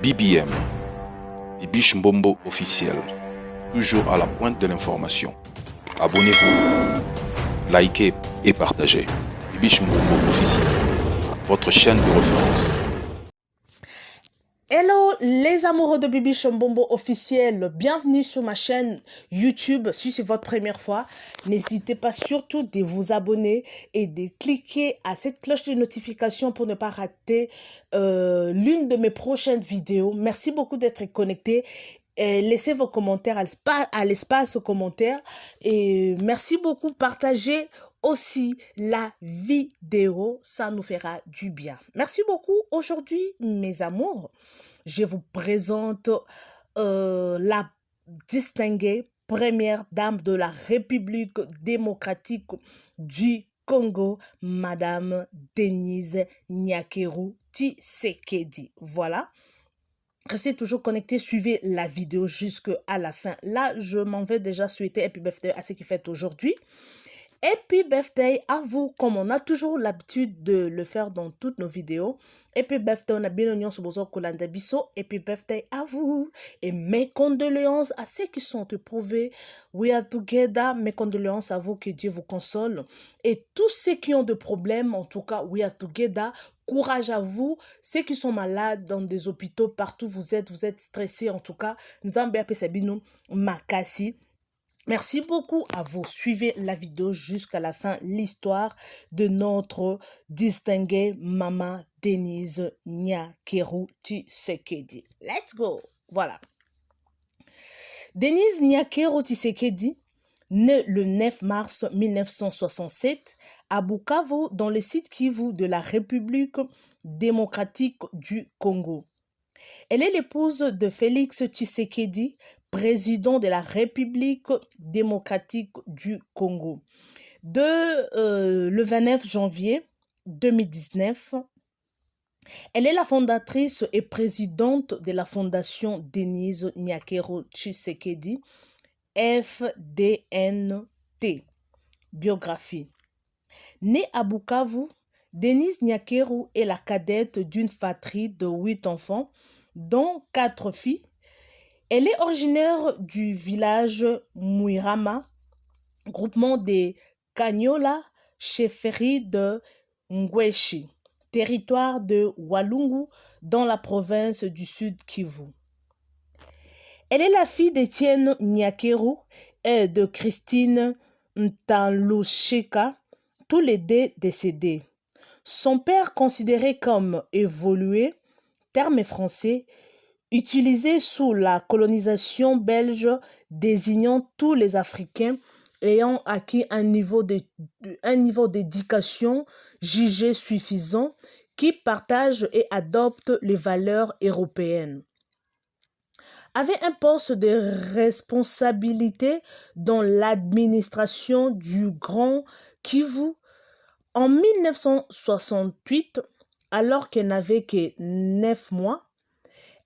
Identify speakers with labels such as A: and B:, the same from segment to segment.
A: BBM, Bibiche Mbombo officiel, toujours à la pointe de l'information. Abonnez-vous, likez et partagez. Bibiche Mbombo officiel, votre chaîne de référence.
B: Hello les amoureux de Bibiche Mbombo officiel, bienvenue sur ma chaîne YouTube. Si c'est votre première fois, n'hésitez pas surtout de vous abonner et de cliquer à cette cloche de notification pour ne pas rater l'une de mes prochaines vidéos. Merci beaucoup d'être connecté. Laissez vos commentaires à l'espace commentaires et merci beaucoup. Partagez aussi la vidéo, ça nous fera du bien. Merci beaucoup. Aujourd'hui, mes amours, je vous présente la distinguée première dame de la République démocratique du Congo, Madame Denise Nyakeru Tshisekedi. Voilà. Restez toujours connectés, suivez la vidéo jusqu'à la fin. Là, je m'en vais déjà souhaiter Happy Birthday à ce qui fait aujourd'hui. Happy Birthday à vous, comme on a toujours l'habitude de le faire dans toutes nos vidéos. Happy Birthday, on a bien oignon sur Bozo Kolanda Bisso. Happy Birthday à vous. Et mes condoléances à ceux qui sont éprouvés. We are together. Mes condoléances à vous, que Dieu vous console. Et tous ceux qui ont des problèmes, en tout cas, we are together. Courage à vous, ceux qui sont malades dans des hôpitaux, partout vous êtes stressés en tout cas. Nous avons bien Sabino Makassi. Merci beaucoup à vous. Suivez la vidéo jusqu'à la fin, l'histoire de notre distinguée maman Denise Nyakeru Tshisekedi. Let's go. Voilà. Denise Nyakeru Tshisekedi, née le 9 mars 1967 à Bukavu, dans le sud Kivu de la République démocratique du Congo. Elle est l'épouse de Félix Tshisekedi, président de la République démocratique du Congo. Le 29 janvier 2019, elle est la fondatrice et présidente de la fondation Denise Nyakeru Tshisekedi, FDNT. Biographie. Née à Bukavu, Denise Nyakeru est la cadette d'une fratrie de 8 enfants, dont 4 filles. Elle est originaire du village Muirama, groupement des Kanyola, chefferie de Ngweshi, territoire de Walungu, dans la province du Sud Kivu. Elle est la fille d'Étienne Nyakeru et de Christine Ntalusheka, tous les deux décédés. Son père, considéré comme évolué, terme français, utilisé sous la colonisation belge, désignant tous les Africains ayant acquis un niveau d'éducation jugé suffisant, qui partagent et adoptent les valeurs européennes. Avait un poste de responsabilité dans l'administration du Grand Kivu. En 1968, alors qu'elle n'avait que 9 mois,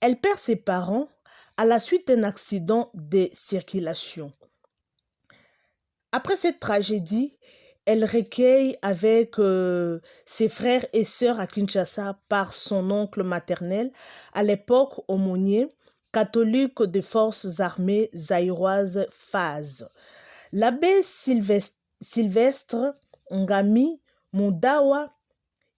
B: elle perd ses parents à la suite d'un accident de circulation. Après cette tragédie, elle recueille avec ses frères et sœurs à Kinshasa par son oncle maternel, à l'époque aumônier, catholique des forces armées zaïroises FAZ. L'abbé Sylvestre Ngami Mudawa,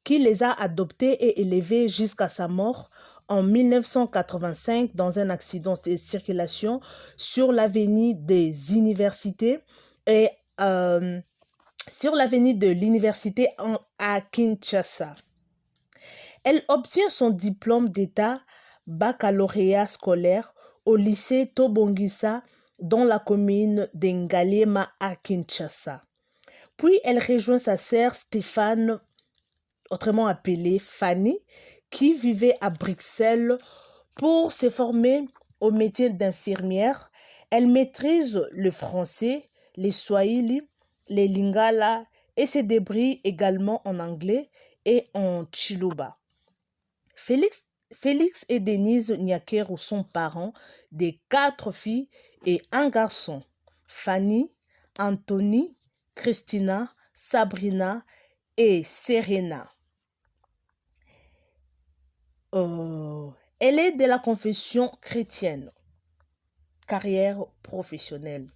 B: qui les a adoptés et élevés jusqu'à sa mort en 1985 dans un accident de circulation sur l'avenue des Universités et sur l'avenue de l'université à Kinshasa. Elle obtient son diplôme d'état baccalauréat scolaire au lycée Tobongisa dans la commune d'Engaliema à Kinshasa. Puis elle rejoint sa sœur Stéphane, autrement appelée Fanny, qui vivait à Bruxelles pour se former au métier d'infirmière. Elle maîtrise le français, les swahili, les lingala et se débrouille également en anglais et en chiluba. Félix et Denise Nyakeru sont parents de 4 filles et un garçon, Fanny, Anthony, Christina, Sabrina et Serena. Elle est de la confession chrétienne. Carrière professionnelle.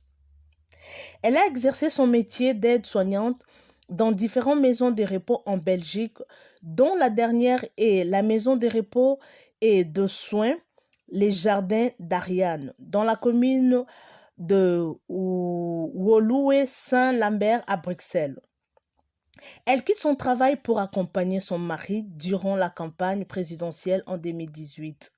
B: Elle a exercé son métier d'aide-soignante dans différentes maisons de repos en Belgique, dont la dernière est la maison de repos et de soins Les Jardins d'Ariane, dans la commune de Woluwe-Saint-Lambert à Bruxelles. Elle quitte son travail pour accompagner son mari durant la campagne présidentielle en 2018.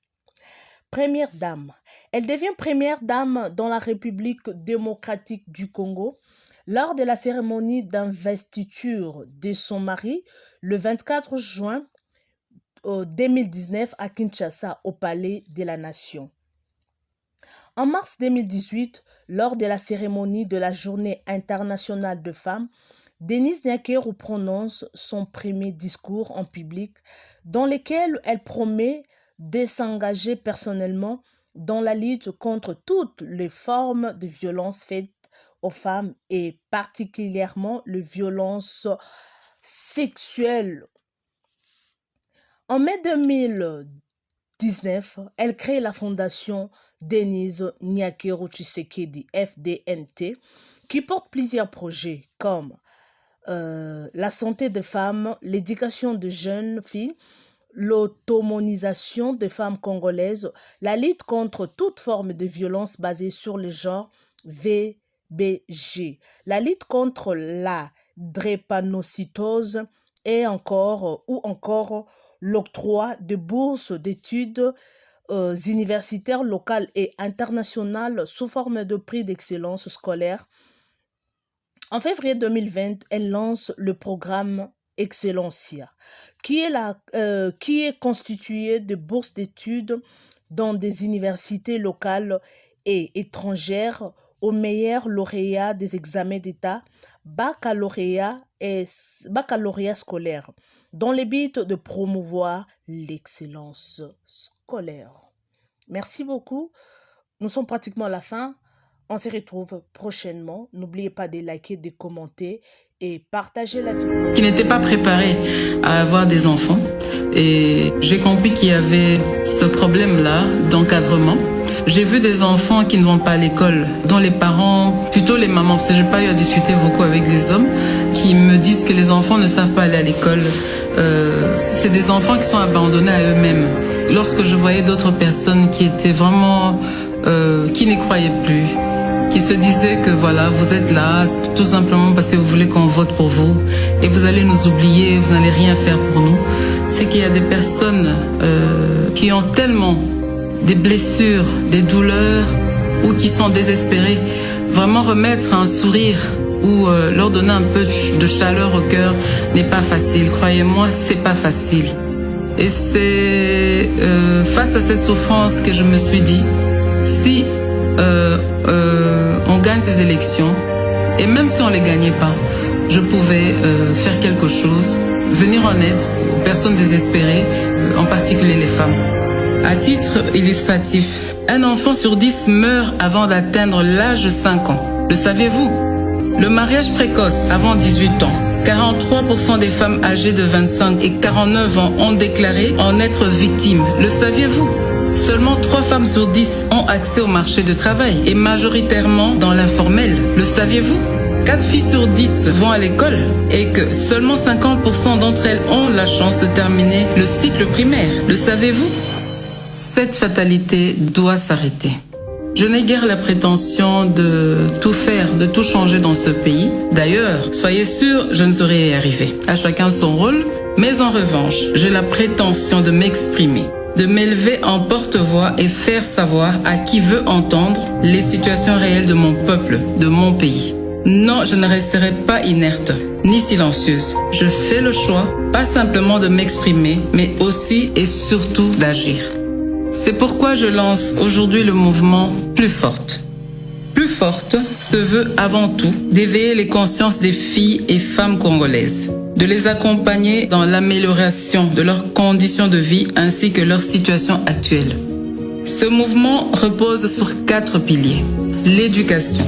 B: Première dame. Elle devient première dame dans la République démocratique du Congo lors de la cérémonie d'investiture de son mari le 24 juin 2019 à Kinshasa, au Palais de la Nation. En mars 2018, lors de la cérémonie de la Journée internationale de femmes, Denise Nyakero prononce son premier discours en public dans lequel elle promet de s'engager personnellement dans la lutte contre toutes les formes de violence faites aux femmes et particulièrement les violences sexuelles. En mai 2019, elle crée la fondation Denise Nyakero Tshisekedi, FDNT, qui porte plusieurs projets comme la santé des femmes, l'éducation de jeunes filles, l'autonomisation des femmes congolaises, la lutte contre toute forme de violence basée sur le genre VBG, la lutte contre la drépanocytose et encore l'octroi de bourses d'études universitaires locales et internationales sous forme de prix d'excellence scolaire. En février 2020, elle lance le programme Excellencia, qui est constitué de bourses d'études dans des universités locales et étrangères aux meilleurs lauréats des examens d'État, baccalauréat scolaire, dans le but de promouvoir l'excellence scolaire. Merci beaucoup. Nous sommes pratiquement à la fin. On se retrouve prochainement. N'oubliez pas de liker, de commenter et partager la vidéo.
C: Qui n'était pas préparé à avoir des enfants. Et j'ai compris qu'il y avait ce problème-là d'encadrement. J'ai vu des enfants qui ne vont pas à l'école, dont les parents, plutôt les mamans, parce que j'ai pas eu à discuter beaucoup avec des hommes, qui me disent que les enfants ne savent pas aller à l'école. C'est des enfants qui sont abandonnés à eux-mêmes. Lorsque je voyais d'autres personnes qui étaient vraiment, qui n'y croyaient plus, qui se disaient que voilà, vous êtes là tout simplement parce que vous voulez qu'on vote pour vous et vous allez nous oublier, vous n'allez rien faire pour nous. C'est qu'il y a des personnes qui ont tellement des blessures, des douleurs ou qui sont désespérées. Vraiment remettre un sourire ou leur donner un peu de chaleur au cœur n'est pas facile. Croyez-moi, c'est pas facile. Et c'est face à cette souffrance que je me suis dit, si on gagne ces élections, et même si on ne les gagnait pas, je pouvais faire quelque chose, venir en aide aux personnes désespérées, en particulier les femmes. À titre illustratif, un enfant sur 10 meurt avant d'atteindre l'âge de 5 ans. Le saviez-vous? Le mariage précoce avant 18 ans. 43% des femmes âgées de 25 et 49 ans ont déclaré en être victimes. Le saviez-vous? Seulement 3 femmes sur 10 ont accès au marché du travail et majoritairement dans l'informel. Le saviez-vous? 4 filles sur 10 vont à l'école et que seulement 50% d'entre elles ont la chance de terminer le cycle primaire. Le savez-vous? Cette fatalité doit s'arrêter. Je n'ai guère la prétention de tout faire, de tout changer dans ce pays. D'ailleurs, soyez sûrs, je ne saurais y arriver. À chacun son rôle, mais en revanche, j'ai la prétention de m'exprimer, de m'élever en porte-voix et faire savoir à qui veut entendre les situations réelles de mon peuple, de mon pays. Non, je ne resterai pas inerte, ni silencieuse. Je fais le choix, pas simplement de m'exprimer, mais aussi et surtout d'agir. C'est pourquoi je lance aujourd'hui le mouvement Plus Forte. Plus Forte se veut avant tout d'éveiller les consciences des filles et femmes congolaises, de les accompagner dans l'amélioration de leurs conditions de vie ainsi que leur situation actuelle. Ce mouvement repose sur 4 piliers. L'éducation.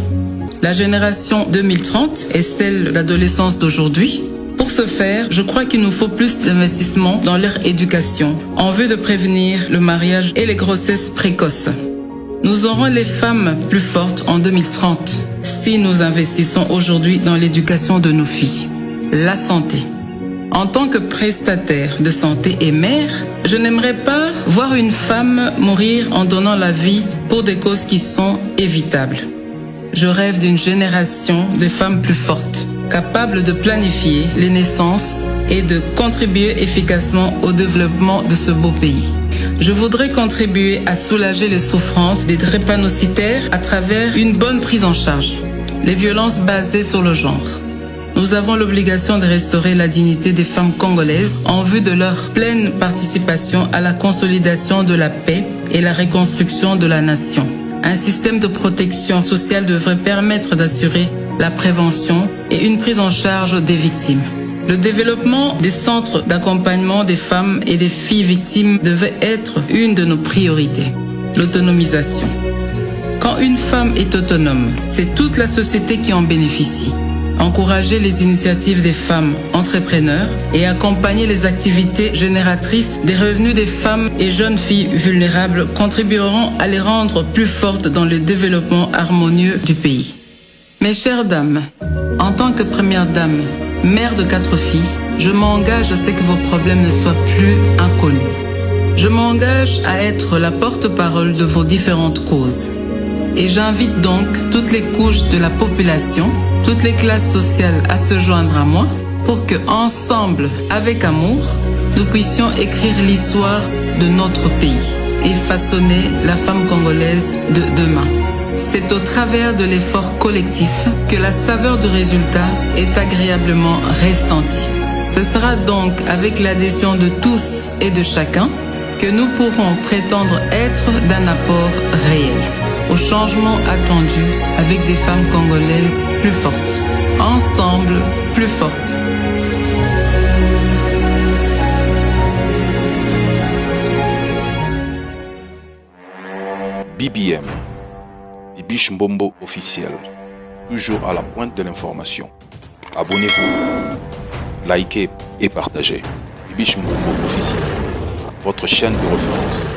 C: La génération 2030 est celle d'adolescence d'aujourd'hui. Pour ce faire, je crois qu'il nous faut plus d'investissement dans leur éducation en vue de prévenir le mariage et les grossesses précoces. Nous aurons les femmes plus fortes en 2030 si nous investissons aujourd'hui dans l'éducation de nos filles. La santé. En tant que prestataire de santé et mère, je n'aimerais pas voir une femme mourir en donnant la vie pour des causes qui sont évitables. Je rêve d'une génération de femmes plus fortes, capables de planifier les naissances et de contribuer efficacement au développement de ce beau pays. Je voudrais contribuer à soulager les souffrances des drépanocytaires à travers une bonne prise en charge, les violences basées sur le genre. Nous avons l'obligation de restaurer la dignité des femmes congolaises en vue de leur pleine participation à la consolidation de la paix et la reconstruction de la nation. Un système de protection sociale devrait permettre d'assurer la prévention et une prise en charge des victimes. Le développement des centres d'accompagnement des femmes et des filles victimes devait être une de nos priorités. L'autonomisation. Quand une femme est autonome, c'est toute la société qui en bénéficie. Encourager les initiatives des femmes entrepreneurs et accompagner les activités génératrices des revenus des femmes et jeunes filles vulnérables contribueront à les rendre plus fortes dans le développement harmonieux du pays. Mes chères dames, en tant que première dame, mère de 4 filles, je m'engage à ce que vos problèmes ne soient plus inconnus. Je m'engage à être la porte-parole de vos différentes causes. Et j'invite donc toutes les couches de la population, toutes les classes sociales à se joindre à moi pour que, ensemble, avec amour, nous puissions écrire l'histoire de notre pays et façonner la femme congolaise de demain. C'est au travers de l'effort collectif que la saveur du résultat est agréablement ressentie. Ce sera donc avec l'adhésion de tous et de chacun que nous pourrons prétendre être d'un apport réel au changement attendu avec des femmes congolaises plus fortes. Ensemble, plus fortes.
A: BBM, Bibiche Mbombo officiel, toujours à la pointe de l'information. Abonnez-vous, likez et partagez. Bibiche Mbombo officiel, votre chaîne de référence.